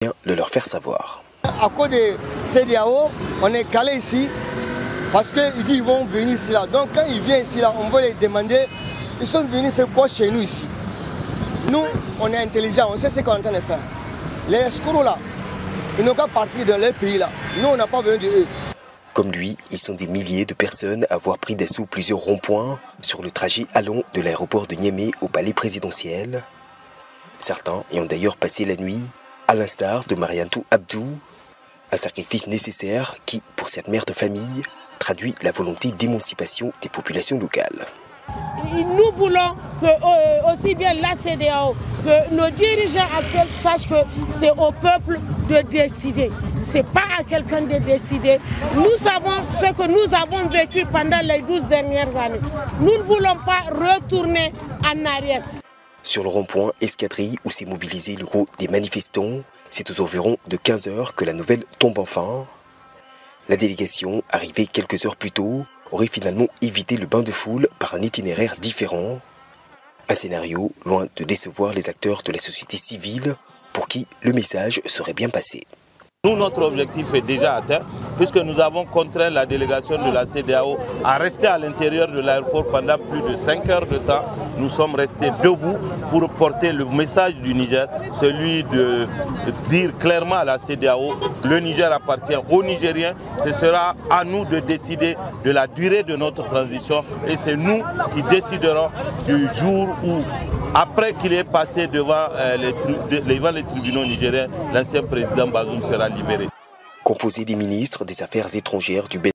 le leur faire savoir. À cause de CEDEAO, on est calé ici parce qu'ils disent qu'ils vont venir ici là. Donc quand ils viennent ici là, on va les demander, ils sont venus faire quoi chez nous ici? Nous, on est intelligents, on sait ce qu'on est en train de faire. Les escrocs là, ils n'ont qu'à partir de leur pays là. Nous, on n'a pas besoin d'eux. Comme lui, ils sont des milliers de personnes à avoir pris d'assaut plusieurs ronds-points sur le trajet allant de l'aéroport de Niamey au palais présidentiel. Certains y ont d'ailleurs passé la nuit, à l'instar de Mariantou Abdou, un sacrifice nécessaire qui, pour cette mère de famille, traduit la volonté d'émancipation des populations locales. Nous voulons que aussi bien la CEDEAO que nos dirigeants actuels sachent que c'est au peuple de décider. Ce n'est pas à quelqu'un de décider. Nous savons ce que nous avons vécu pendant les 12 dernières années. Nous ne voulons pas retourner en arrière. Sur le rond-point Escadrille où s'est mobilisé le gros des manifestants, c'est aux environs de 15 h que la nouvelle tombe enfin. La délégation, arrivée quelques heures plus tôt, aurait finalement évité le bain de foule par un itinéraire différent. Un scénario loin de décevoir les acteurs de la société civile pour qui le message serait bien passé. Nous, notre objectif est déjà atteint puisque nous avons contraint la délégation de la CEDEAO à rester à l'intérieur de l'aéroport pendant plus de 5 heures de temps. Nous sommes restés debout pour porter le message du Niger, celui de dire clairement à la CEDEAO que le Niger appartient aux Nigériens. Ce sera à nous de décider de la durée de notre transition et c'est nous qui déciderons du jour où, après qu'il est passé devant les tribunaux nigériens, l'ancien président Bazoum sera libéré. Composé des ministres des Affaires étrangères du